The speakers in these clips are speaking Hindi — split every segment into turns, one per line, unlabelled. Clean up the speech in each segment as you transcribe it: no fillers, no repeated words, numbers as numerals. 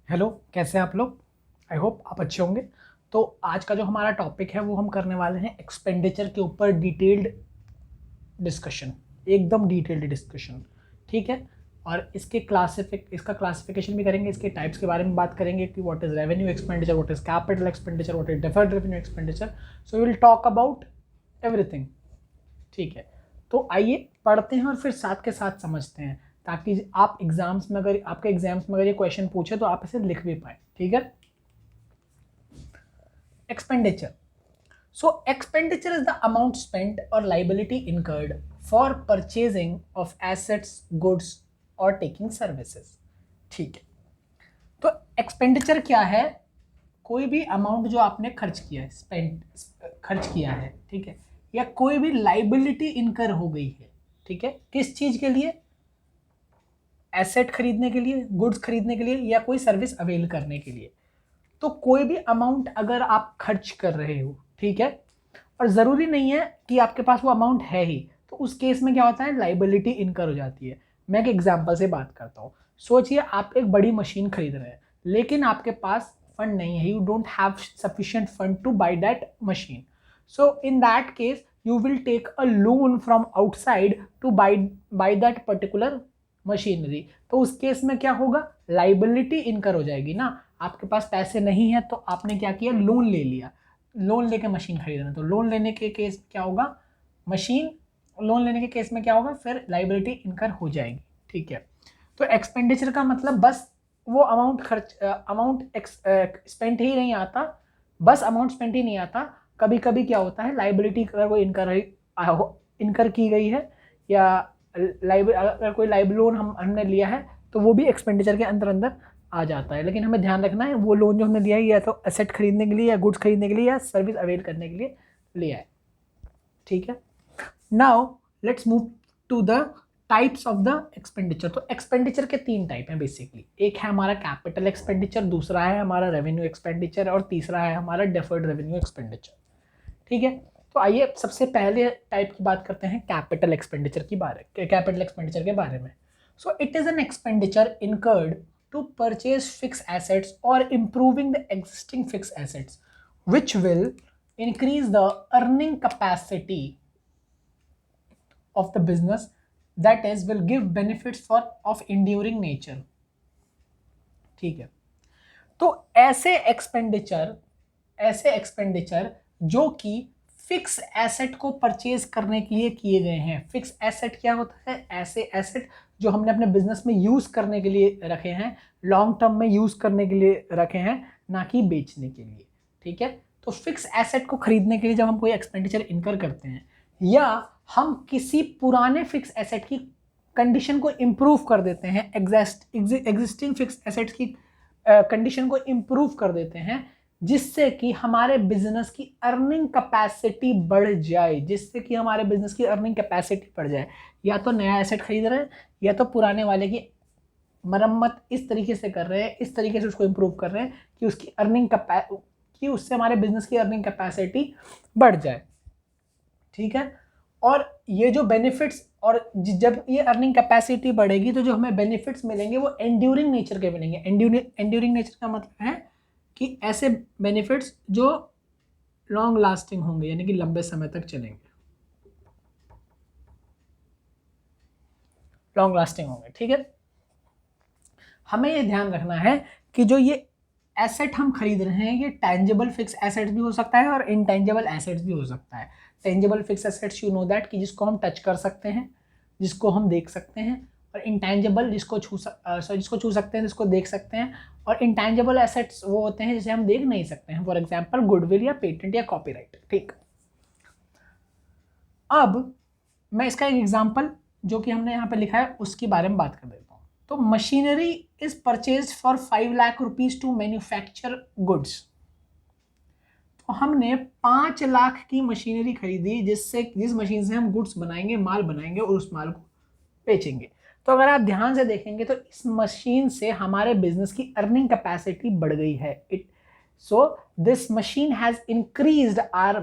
हेलो, कैसे हैं आप लोग। आई होप आप अच्छे होंगे। तो आज का जो हमारा टॉपिक है वो हम करने वाले हैं एक्सपेंडिचर के ऊपर डिटेल्ड डिस्कशन, एकदम डिटेल्ड डिस्कशन। ठीक है। और इसका क्लासिफिकेशन भी करेंगे, इसके टाइप्स के बारे में बात करेंगे कि what is revenue expenditure, what is capital expenditure, what is deferred revenue expenditure. So will talk about everything. ठीक है। तो आइए पढ़ते हैं और फिर साथ के साथ समझते हैं, ताकि आप एग्जाम्स में अगर आपके एग्जाम्स में अगर ये क्वेश्चन पूछे तो आप इसे लिख भी पाए। ठीक है। Expenditure. So expenditure is the amount spent or liability incurred for purchasing of assets, goods or taking services. ठीक है। तो एक्सपेंडिचर क्या है? कोई भी अमाउंट जो आपने खर्च किया है, खर्च किया है, ठीक है, या कोई भी लाइबिलिटी इनकर हो गई है, ठीक है, किस चीज के लिए? एसेट खरीदने के लिए, गुड्स खरीदने के लिए, या कोई सर्विस अवेल करने के लिए। तो कोई भी अमाउंट अगर आप खर्च कर रहे हो, ठीक है, और ज़रूरी नहीं है कि आपके पास वो अमाउंट है ही, तो उस केस में क्या होता है, लाइबिलिटी इनकर हो जाती है। मैं एक एग्जांपल से बात करता हूँ। सोचिए आप एक बड़ी मशीन खरीद रहे हैं, लेकिन आपके पास फंड नहीं है, you don't have sufficient fund to buy that machine. So in that case you will take a loan from outside to buy that particular machinery. तो उस केस में क्या होगा, लाइबिलिटी इनकर हो जाएगी ना। आपके पास पैसे नहीं है तो आपने क्या किया, लोन ले लिया, लोन लेके मशीन खरीदना। तो लोन लेने के केस में क्या होगा, मशीन लोन लेने के केस में क्या होगा, फिर लाइबिलिटी इनकर हो जाएगी। ठीक है। तो एक्सपेंडिचर का मतलब बस वो अमाउंट स्पेंड ही नहीं आता, बस अमाउंट स्पेंड ही नहीं आता। कभी कभी क्या होता है, लाइबिलिटी अगर वो इनकर की गई है, या अगर कोई लाइब लोन हमने लिया है, तो वो भी एक्सपेंडिचर के अंदर अंदर आ जाता है। लेकिन हमें ध्यान रखना है, वो लोन जो हमने लिया है या तो एसेट खरीदने के लिए, या गुड्स खरीदने के लिए, या सर्विस अवेल करने के लिए लिया है। ठीक है। Now let's move to the types of the expenditure. तो एक्सपेंडिचर के तीन टाइप हैं बेसिकली। एक है हमारा कैपिटल एक्सपेंडिचर, दूसरा है हमारा रेवेन्यू एक्सपेंडिचर, और तीसरा है हमारा डेफर्ड रेवेन्यू एक्सपेंडिचर। ठीक है। तो आइए सबसे पहले टाइप की बात करते हैं, कैपिटल एक्सपेंडिचर के बारे में। So it is an expenditure incurred to purchase fixed assets or improving the existing fixed assets, which will increase the earning capacity of the business, that is will give benefits for of enduring nature। ठीक है। तो ऐसे एक्सपेंडिचर जो कि फिक्स एसेट को परचेज करने के लिए किए गए हैं। फिक्स एसेट क्या होता है, ऐसे एसेट जो हमने अपने बिजनेस में यूज करने के लिए रखे हैं, लॉन्ग टर्म में यूज करने के लिए रखे हैं, ना कि बेचने के लिए। ठीक है। तो फिक्स एसेट को खरीदने के लिए जब हम कोई एक्सपेंडिचर इनकर करते हैं, या हम किसी पुराने फिक्स एसेट की कंडीशन को इंप्रूव कर देते हैं, एग्जिस्टिंग फिक्स एसेट्स की कंडीशन को इंप्रूव कर देते हैं, जिससे कि हमारे बिजनेस की अर्निंग कैपेसिटी बढ़ जाए, या तो नया एसेट खरीद रहे हैं, या तो पुराने वाले की मरम्मत इस तरीके से कर रहे हैं, इस तरीके से उसको इंप्रूव कर रहे हैं कि उससे हमारे बिजनेस की अर्निंग कैपेसिटी बढ़ जाए। ठीक है। और ये जो बेनिफिट्स, और जब ये अर्निंग कैपेसिटी बढ़ेगी तो जो हमें बेनिफिट्स मिलेंगे वो एंड्यूरिंग नेचर के मिलेंगे। एंड्यूरिंग नेचर का मतलब है कि ऐसे बेनिफिट्स जो लॉन्ग लास्टिंग होंगे, यानी कि लंबे समय तक चलेंगे, लॉन्ग लास्टिंग होंगे। ठीक है। हमें ये ध्यान रखना है कि जो ये एसेट हम खरीद रहे हैं, ये टेंजिबल फिक्स एसेट भी हो सकता है और इनटेंजिबल एसेट्स भी हो सकता है। Tangible fixed assets you know that, कि जिसको हम टच कर सकते हैं, जिसको हम देख सकते हैं, और इंटेंजिबल जिसको छू सकते हैं, जिसको देख सकते हैं। और इंटेंजिबल एसेट्स वो होते हैं जिसे हम देख नहीं सकते हैं, फॉर एग्जाम्पल गुडविल या पेटेंट या कॉपीराइट। ठीक। अब मैं इसका एक एग्जाम्पल जो कि हमने यहाँ पे लिखा है उसके बारे में बात कर देता हूँ। तो machinery is purchase for 5 lakh rupees to manufacture goods. तो हमने 5 लाख की मशीनरी खरीदी, जिस मशीन से हम गुड्स बनाएंगे, माल बनाएंगे और उस माल को बेचेंगे। तो अगर आप ध्यान से देखेंगे तो इस मशीन से हमारे बिजनेस की अर्निंग कैपेसिटी बढ़ गई है। So this machine has increased our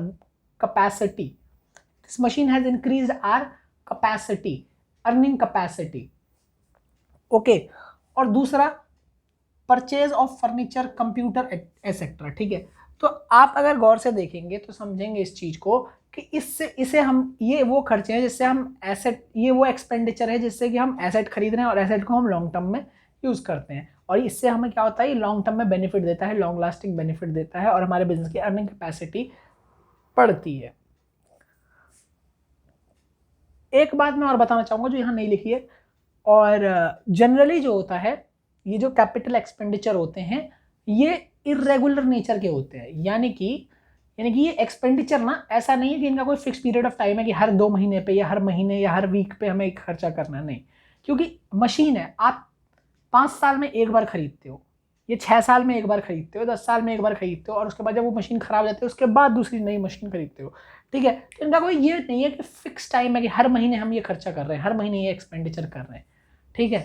capacity, earning capacity. Okay. और दूसरा, purchase of furniture, computer etcetera. ठीक है, तो आप अगर गौर से देखेंगे तो समझेंगे इस चीज को कि इसे हम, ये वो खर्चे हैं जिससे हम एसेट, ये वो एक्सपेंडिचर है जिससे कि हम एसेट खरीद रहे हैं और एसेट को हम लॉन्ग टर्म में यूज करते हैं, और इससे हमें क्या होता है, ये लॉन्ग टर्म में बेनिफिट देता है, लॉन्ग लास्टिंग बेनिफिट देता है और हमारे बिजनेस की अर्निंग कैपेसिटी बढ़ती है। एक बात मैं और बताना चाहूंगा जो यहाँ नहीं लिखी है, और जनरली जो होता है, ये जो कैपिटल एक्सपेंडिचर होते हैं ये इरेगुलर नेचर के होते हैं, यानी कि ये एक्सपेंडिचर ना ऐसा नहीं है कि इनका कोई फिक्स पीरियड ऑफ टाइम है कि हर 2 महीने पे या हर महीने या हर वीक पे हमें खर्चा करना है, नहीं, क्योंकि मशीन है, आप 5 साल में एक बार खरीदते हो, ये 6 साल में एक बार खरीदते हो, 10 साल में एक बार खरीदते हो, और उसके बाद जब वो मशीन खराब हो जाती है उसके बाद दूसरी नई मशीन खरीदते हो। ठीक है, तो इनका कोई ये नहीं है कि फिक्स टाइम है कि हर महीने हम ये खर्चा कर रहे हैं, हर महीने ये एक्सपेंडिचर कर रहे हैं। ठीक है,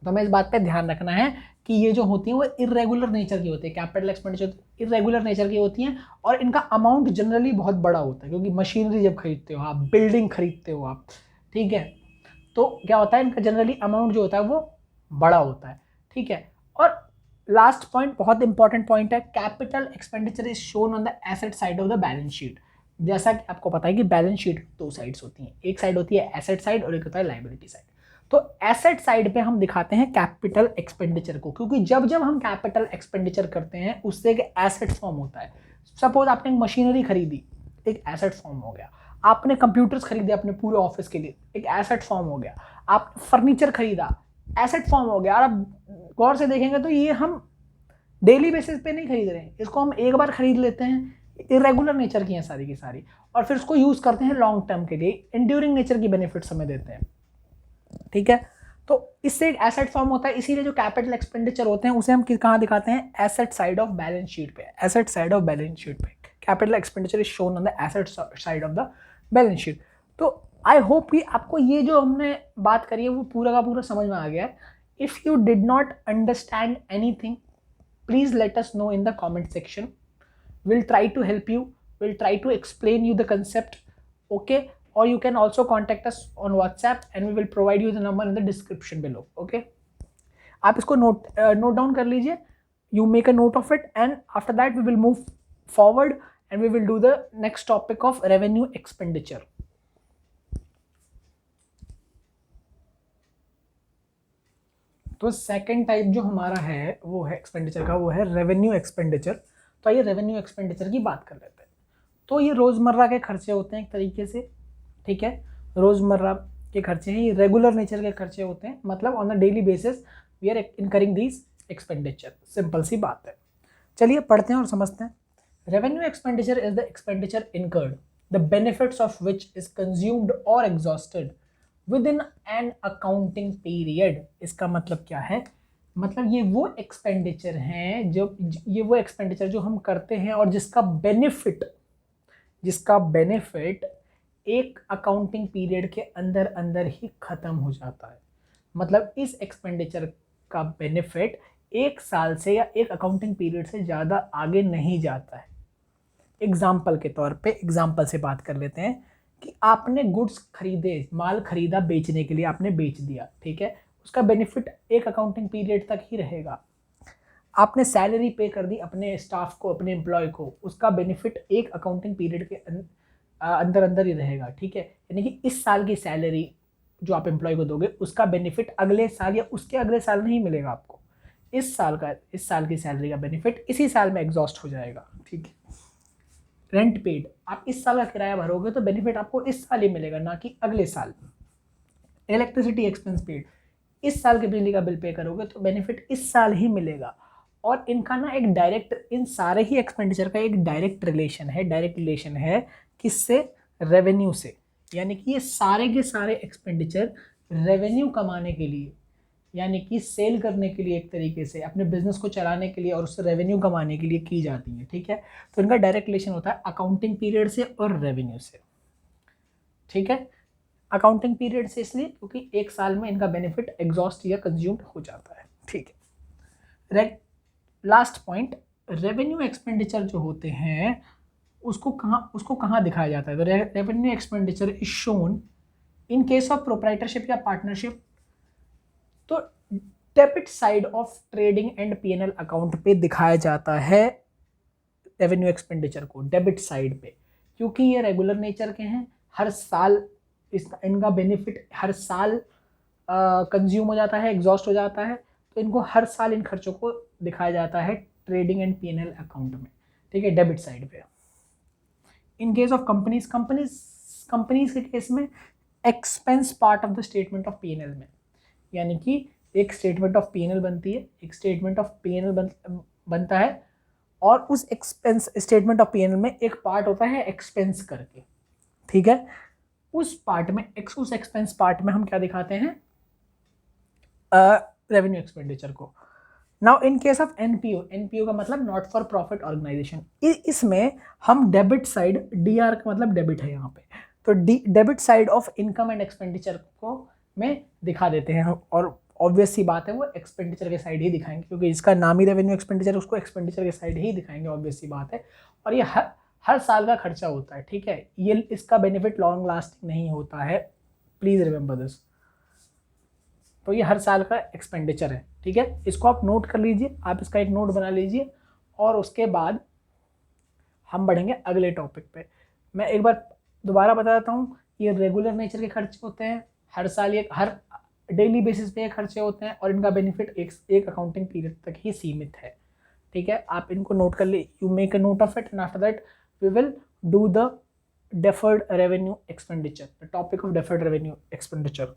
तो हमें इस बात पे ध्यान रखना है कि ये जो होती हैं वो इरेगुलर नेचर की होती है, कैपिटल एक्सपेंडिचर इरेगुलर नेचर की होती हैं, और इनका अमाउंट जनरली बहुत बड़ा होता है, क्योंकि मशीनरी जब खरीदते हो आप, बिल्डिंग खरीदते हो आप, ठीक है, तो क्या होता है, इनका जनरली अमाउंट जो होता है वो बड़ा होता है। ठीक है, और लास्ट पॉइंट बहुत इंपॉर्टेंट पॉइंट है, capital expenditure is shown on the asset side of the balance sheet. जैसा कि आपको पता है कि बैलेंस शीट 2 साइड्स होती हैं, एक साइड होती है एसेट साइड और एक होता है लायबिलिटी साइड। तो एसेट साइड पे हम दिखाते हैं कैपिटल एक्सपेंडिचर को, क्योंकि जब जब हम कैपिटल एक्सपेंडिचर करते हैं उससे एक एसेट फॉर्म होता है। सपोज आपने मशीनरी खरीदी, एक एसेट फॉर्म हो गया, आपने कंप्यूटर्स खरीदे अपने पूरे ऑफिस के लिए, एक एसेट फॉर्म हो गया, आप फर्नीचर खरीदा, एसेट फॉर्म हो गया। और अब गौर से देखेंगे तो ये हम डेली बेसिस पे नहीं खरीद रहे हैं, इसको हम एक बार खरीद लेते हैं, इरेगुलर नेचर की हैं सारी की सारी, और फिर उसको यूज करते हैं लॉन्ग टर्म के लिए, एंड्यूरिंग नेचर की बेनिफिट्स हमें देते हैं। ठीक है, तो इससे एक एसेट फॉर्म होता है, इसीलिए जो कैपिटल एक्सपेंडिचर होते हैं उसे हम कहाँ दिखाते हैं, asset side of balance sheet पे, asset side of balance sheet पे capital expenditure is shown on the asset side of the balance sheet. तो आई होप कि आपको ये जो हमने बात करी है वो पूरा का पूरा समझ में आ गया है। If you did not understand anything, please let us know in the comment section. We'll try to help you, we'll try to explain you the concept, okay, or you can also contact us on WhatsApp and we will provide you the number in the description below, okay. आप इसको note down कर लीजिए, you make a note of it, and after that we will move forward and we will do the next topic of revenue expenditure. तो सेकंड टाइप जो हमारा है वो है एक्सपेंडिचर का, वो है रेवेन्यू एक्सपेंडिचर। तो आइए रेवेन्यू एक्सपेंडिचर की बात कर लेते हैं। तो ये रोज़मर्रा के खर्चे होते हैं एक तरीके से, ठीक है, रोज़मर्रा के खर्चे हैं, ये रेगुलर नेचर के खर्चे होते हैं, मतलब on a daily basis we are incurring these expenditure, simple सी बात है। चलिए पढ़ते हैं और समझते हैं। Revenue expenditure is the expenditure incurred the benefits of which is consumed और exhausted within an accounting period. इसका मतलब क्या है, मतलब ये वो एक्सपेंडिचर हैं जो, ये वो एक्सपेंडिचर जो हम करते हैं और जिसका बेनिफिट एक अकाउंटिंग पीरियड के अंदर अंदर ही खत्म हो जाता है। मतलब इस एक्सपेंडिचर का बेनिफिट 1 साल से या एक अकाउंटिंग पीरियड से ज़्यादा आगे नहीं जाता है। एग्जाम्पल के तौर पे, एग्जाम्पल से बात कर लेते हैं कि आपने गुड्स खरीदे, माल खरीदा बेचने के लिए, आपने बेच दिया, ठीक है, उसका बेनिफिट एक अकाउंटिंग पीरियड तक ही रहेगा। आपने सैलरी पे कर दी अपने स्टाफ को, अपने एम्प्लॉय को, उसका बेनिफिट एक अकाउंटिंग पीरियड के अंदर अंदर ही रहेगा, ठीक है। यानी कि इस साल की सैलरी जो आप एम्प्लॉय को दोगे उसका बेनिफिट अगले साल या उसके अगले साल नहीं मिलेगा आपको, इस साल की सैलरी का बेनिफिट इसी साल में एग्जॉस्ट हो जाएगा, ठीक है। रेंट पेड, आप इस साल का किराया भरोगे तो बेनिफिट आपको इस साल ही मिलेगा, ना कि अगले साल। इलेक्ट्रिसिटी एक्सपेंस पेड, इस साल के बिजली का बिल पे करोगे तो बेनिफिट इस साल ही मिलेगा। और इनका ना एक डायरेक्ट, इन सारे ही एक्सपेंडिचर का एक डायरेक्ट रिलेशन है किससे, रेवेन्यू से। यानी कि ये सारे के सारे एक्सपेंडिचर रेवेन्यू कमाने के लिए, यानी कि सेल करने के लिए, एक तरीके से अपने बिजनेस को चलाने के लिए और उससे रेवेन्यू कमाने के लिए की जाती है, ठीक है। तो इनका डायरेक्ट रिलेशन होता है अकाउंटिंग पीरियड से और रेवेन्यू से, ठीक है। अकाउंटिंग पीरियड से इसलिए क्योंकि 1 साल में इनका बेनिफिट एग्जॉस्ट या कंज्यूम्ड हो जाता है, ठीक है। लास्ट पॉइंट, रेवेन्यू एक्सपेंडिचर जो होते हैं उसको कहाँ दिखाया जाता है। तो revenue expenditure is shown in case of proprietorship या पार्टनरशिप। तो debit side of trading and PNL account पे दिखाया जाता है रेवेन्यू एक्सपेंडिचर को, डेबिट साइड पे, क्योंकि ये रेगुलर नेचर के हैं, हर साल इनका बेनिफिट हर साल कंज्यूम हो जाता है, एग्जॉस्ट हो जाता है, तो इनको हर साल इन खर्चों को दिखाया जाता है ट्रेडिंग एंड पीएनएल अकाउंट में, ठीक है, डेबिट साइड पे। इन केस ऑफ कंपनीज के केस में expense part of the statement of PNL में, यानी कि एक स्टेटमेंट ऑफ पीएनएल बनती है, एक स्टेटमेंट ऑफ पीएनएल बनता है, और उस एक्सपेंस स्टेटमेंट ऑफ पीएनएल में एक पार्ट होता है एक्सपेंस करके, ठीक है। उस पार्ट में उस एक्सपेंस पार्ट में हम क्या दिखाते हैं, रेवेन्यू एक्सपेंडिचर को। Now in case of NPO का मतलब नॉट फॉर प्रॉफिट ऑर्गेनाइजेशन, इसमें हम डेबिट साइड, डीआर का मतलब डेबिट है यहाँ पे, तो debit side of income and expenditure को में दिखा देते हैं, और ऑब्वियस सी बात है वो एक्सपेंडिचर के साइड ही दिखाएंगे, क्योंकि इसका नाम ही रेवेन्यू एक्सपेंडिचर, उसको एक्सपेंडिचर के साइड ही दिखाएंगे, ऑब्वियस सी बात है। और ये हर साल का खर्चा होता है, ठीक है, ये इसका बेनिफिट लॉन्ग लास्टिंग नहीं होता है, प्लीज रिमेंबर दिस। तो ये हर साल का एक्सपेंडिचर है, ठीक है, इसको आप नोट कर लीजिए, आप इसका एक नोट बना लीजिए, और उसके बाद हम बढ़ेंगे अगले टॉपिक पे। मैं एक बार दोबारा बता देता हूँ, ये रेगुलर नेचर के खर्चे होते हैं, हर साल ये हर डेली बेसिस पे खर्चे होते हैं, और इनका बेनिफिट एक अकाउंटिंग पीरियड तक ही सीमित है, ठीक है। आप इनको नोट कर ले, you make a note of it, and after that we will do the deferred revenue expenditure, the topic of deferred revenue expenditure.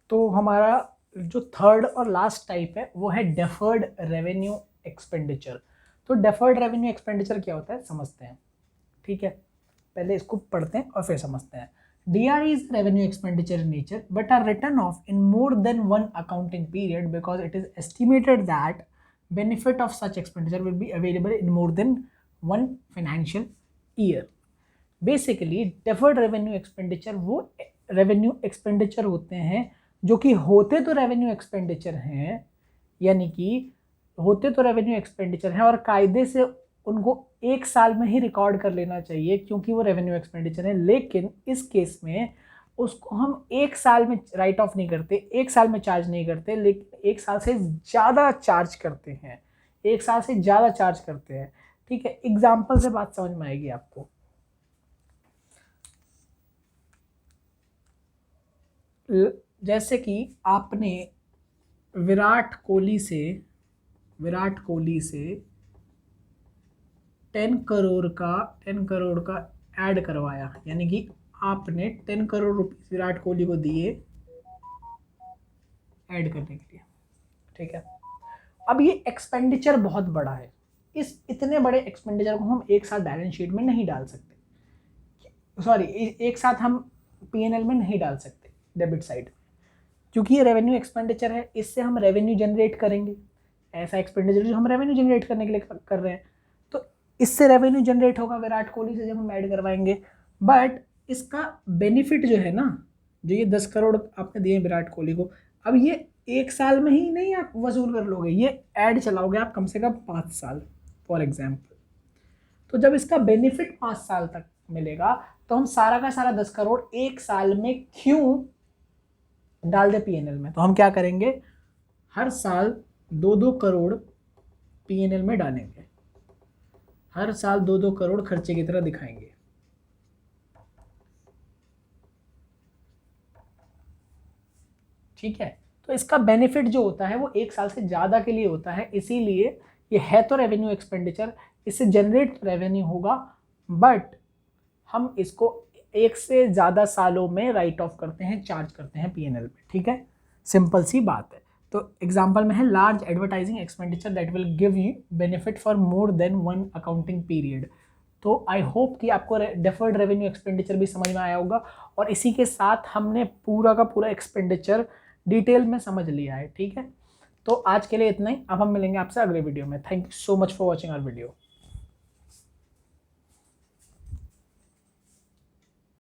तो हमारा जो थर्ड और लास्ट टाइप है वो है डेफर्ड रेवेन्यू एक्सपेंडिचर। तो डेफर्ड रेवेन्यू एक्सपेंडिचर क्या होता है समझते हैं, ठीक है, पहले इसको पढ़ते हैं और फिर समझते हैं। DRE is revenue expenditure in nature but are written off in more than one accounting period because it is estimated that benefit of such expenditure will be available in more than one financial year. Basically deferred revenue expenditure वो revenue expenditure होते हैं जो कि होते तो revenue expenditure हैं, यानी कि होते तो रेवेन्यू एक्सपेंडिचर हैं और कायदे से उनको एक साल में ही रिकॉर्ड कर लेना चाहिए क्योंकि वो रेवेन्यू एक्सपेंडिचर है, लेकिन इस केस में उसको हम एक साल में राइट ऑफ नहीं करते, एक साल में चार्ज नहीं करते, लेकिन एक साल से ज़्यादा चार्ज करते हैं, एक साल से ज़्यादा चार्ज करते हैं, ठीक है। एग्जाम्पल से बात समझ में आएगी आपको। जैसे कि आपने विराट कोहली से 10 करोड़ का ऐड करवाया, यानी कि आपने 10 करोड़ रुपीस विराट कोहली को दिए ऐड करने के लिए, ठीक है। अब ये एक्सपेंडिचर बहुत बड़ा है, इस इतने बड़े एक्सपेंडिचर को हम एक साथ बैलेंस शीट में नहीं डाल सकते, सॉरी एक साथ हम पीएनएल में नहीं डाल सकते डेबिट साइड, क्योंकि ये रेवेन्यू एक्सपेंडिचर है, इससे हम रेवेन्यू जनरेट करेंगे, ऐसा एक्सपेंडिचर जो हम रेवेन्यू जनरेट करने के लिए कर रहे हैं, तो इससे रेवेन्यू जनरेट होगा विराट कोहली से जब हम ऐड करवाएंगे। बट इसका बेनिफिट जो है ना, जो ये 10 करोड़ आपने दिए विराट कोहली को, अब ये एक साल में ही नहीं आप वसूल कर लोगे, ये ऐड चलाओगे आप कम से कम 5 साल फॉर एग्जाम्पल। तो जब इसका बेनिफिट 5 साल तक मिलेगा तो हम सारा का सारा 10 करोड़ एक साल में क्यों डाल दे पीएनएल में, तो हम क्या करेंगे, हर साल 2-2 करोड़ पीएनएल में डालेंगे, हर साल 2-2 करोड़ खर्चे की तरह दिखाएंगे, ठीक है। तो इसका बेनिफिट जो होता है वो एक साल से ज़्यादा के लिए होता है, इसीलिए ये है तो रेवेन्यू एक्सपेंडिचर, इससे जनरेट रेवेन्यू होगा, बट हम इसको एक से ज़्यादा सालों में राइट ऑफ करते हैं, चार्ज करते हैं पीएनएल में, ठीक है, सिंपल सी बात है। तो एग्जाम्पल में है large advertising expenditure that will give you benefit for more than 1 accounting period. तो आई होप कि आपको डेफर्ड रेवेन्यू एक्सपेंडिचर भी समझ में आया होगा, और इसी के साथ हमने पूरा का पूरा एक्सपेंडिचर डिटेल में समझ लिया है, ठीक है। तो आज के लिए इतना ही, अब हम मिलेंगे आपसे अगले वीडियो में। Thank you so much for watching our video.